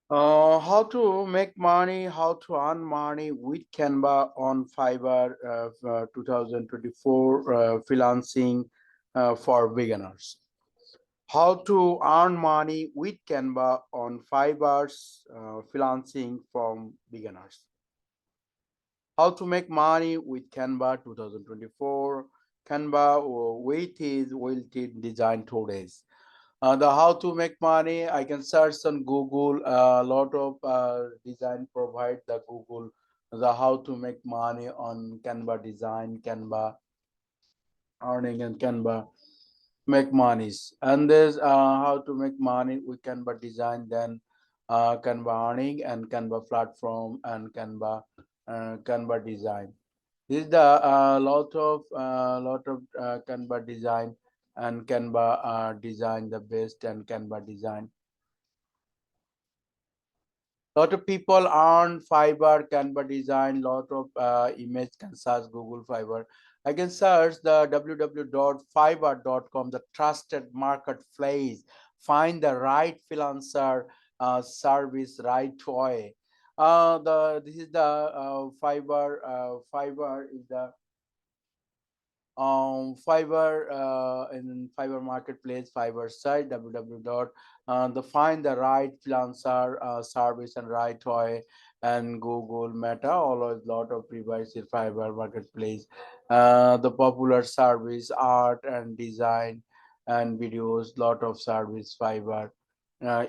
How to make money, how to earn money with Canva on Fiverr 2024 freelancing for beginners. How to earn money with Canva on Fiverr's freelancing from beginners. How to make money with Canva 2024. Canva with his wilted design today's. The how to make money, I can search on Google. A lot of design provide the Google the how to make money on Canva design, Canva earning, and Canva make monies. And there's how to make money with Canva design, then Canva earning and Canva platform and Canva design. This is the lot of Canva design and Canva design the best and Canva design. Lot of people earn Fiverr, Canva design. Lot of image can search Google Fiverr. I can search the www.fiverr.com, the trusted marketplace. Find the right freelancer service right way. The this is the Fiverr. Fiverr is the Fiverr in Fiverr marketplace, Fiverr site www dot the find the right freelancer service and right toy and Google Meta always lot of privacy Fiverr marketplace. The popular service art and design and videos lot of service Fiverr.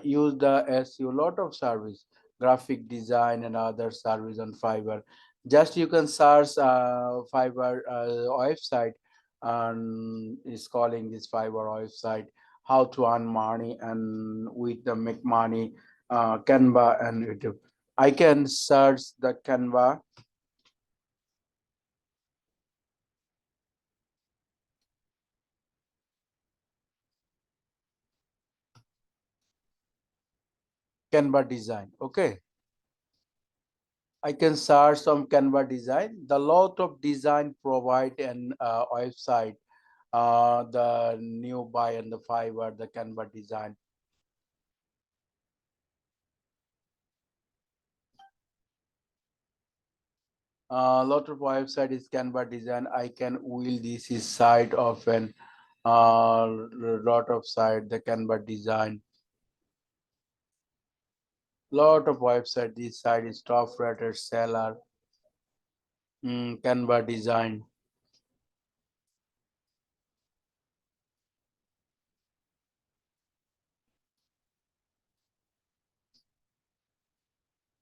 Use the SEO lot of service graphic design and other service on Fiverr. Just you can search Fiverr website and is calling this Fiverr website how to earn money and with the make money Canva and YouTube. I can search the Canva design. Okay, I can search some Canva design. The lot of design provide an website. The new buy and the Fiverr, the Canva design. A lot of website is Canva design. I can wheel this is side of an lot of site the Canva design. Lot of website. This side is top rated seller. Canva design.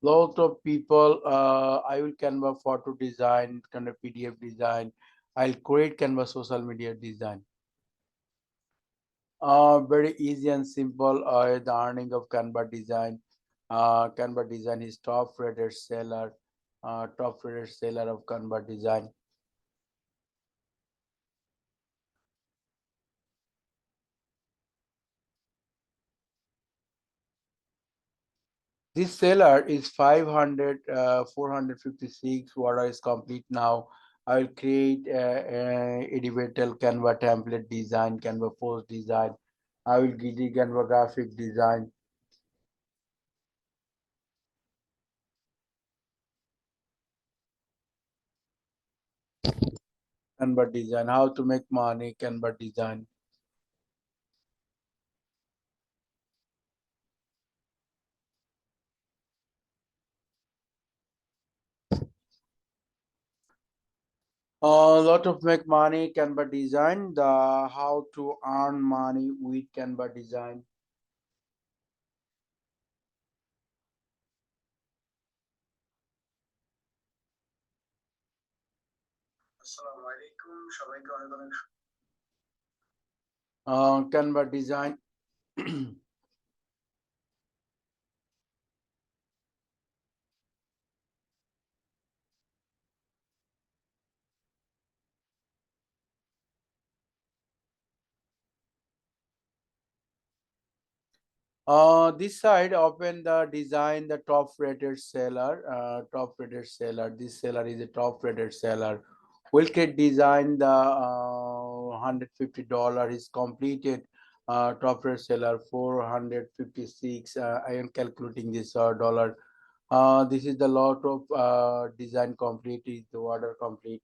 Lot of people. I will Canva photo design, kind of PDF design. I'll create Canva social media design. Very easy and simple. The earning of Canva design. Canva design is top rated seller. Top rated seller of Canva design. This seller is 500, 456. Order is complete now. I will create a individual Canva template design, Canva post design. I will give the Canva graphic design, Canva design. How to make money, Canva design. A lot of make money, Canva design. The how to earn money with Canva design. Canva design. This side open the design the top rated seller. Top rated seller. This seller is a top rated seller. Will get design the $150 is completed. Top rate seller 456. I am calculating this dollar. This is the lot of design complete, is the order complete.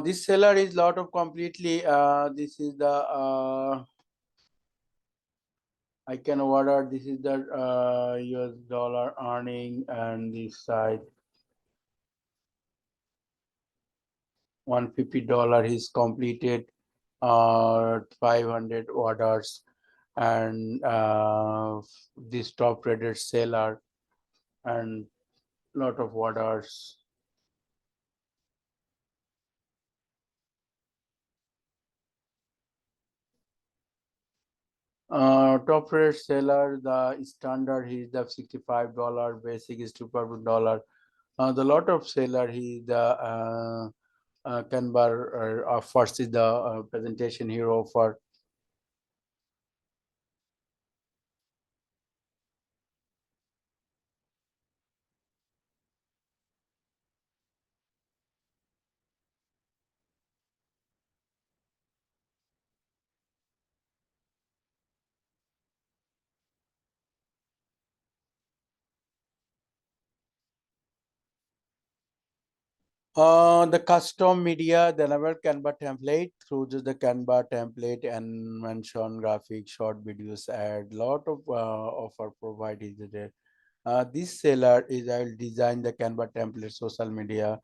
This seller is lot of completely. This is the I can order. This is the US dollar earning, and this side $150 is completed. 500 orders, and this top rated seller and lot of orders. Top rate seller, the standard is the $65, basic is $2 per dollar. The lot of seller he the Canva first is the presentation hero for. The custom media, the level Canva template through just the Canva template and mention graphics, short videos, ad. Lot of offer provided there. This seller is I'll design the Canva template social media.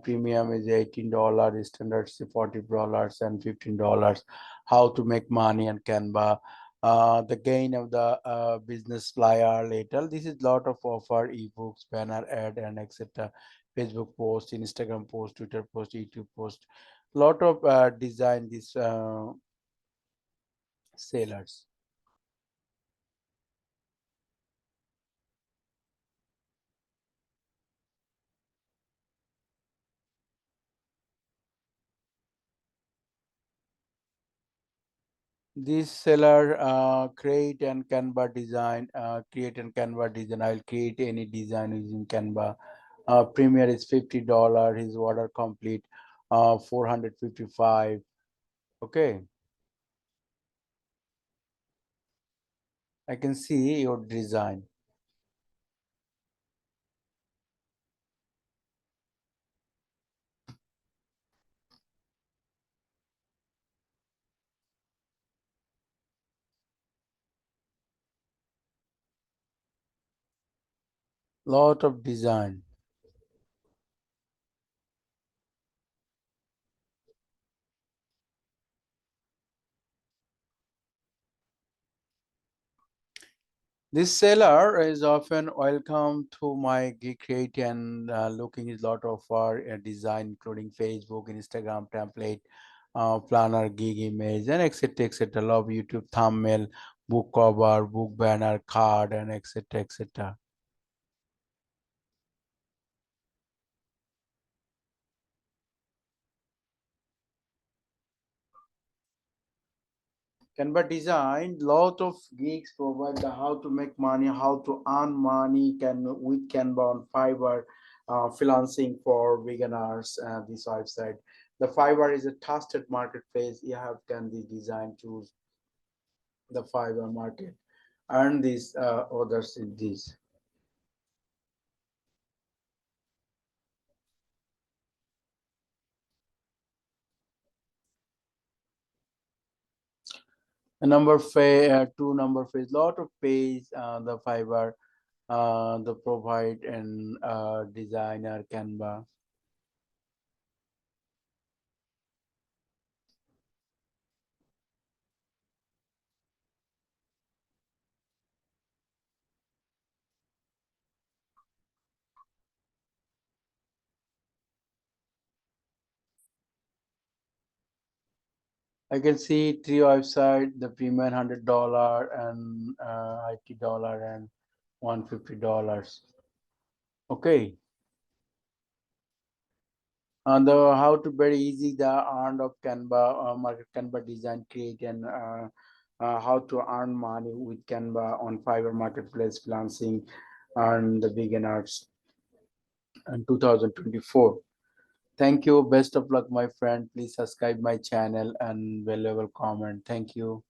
Premium is $18, standard is $40 and $15. How to make money on Canva. The gain of the business flyer later. This is lot of offer ebooks, banner ad, and etc. Facebook post, Instagram post, Twitter post, YouTube post. Lot of design these sellers. This seller create and Canva design, create and Canva design. I'll create any design using Canva. Premiere is $50. His order complete 455. Okay, I can see your design. Lot of design. This seller is often welcome to my Geek Create and looking is lot of our design, including Facebook, Instagram template, planner, gig image, and etc. etc. Love YouTube thumbnail, book cover, book banner, card, and etc. etc. Canva design, lot of geeks provide the how to make money, how to earn money can with Canva on Fiverr, freelancing for beginners. This website, the Fiverr is a trusted marketplace. You have can the design tools, the Fiverr market, earn these others in this. The number two number phase, lot of page the Fiverr, the provide and designer Canva. I can see three website, the premium $100 and $80 and $150. Okay. And the how to very easy the earn of Canva, market Canva design, create and how to earn money with Canva on Fiverr Marketplace freelancing and the beginners in 2024. Thank you. Best of luck, my friend. Please subscribe my channel and valuable comment. Thank you.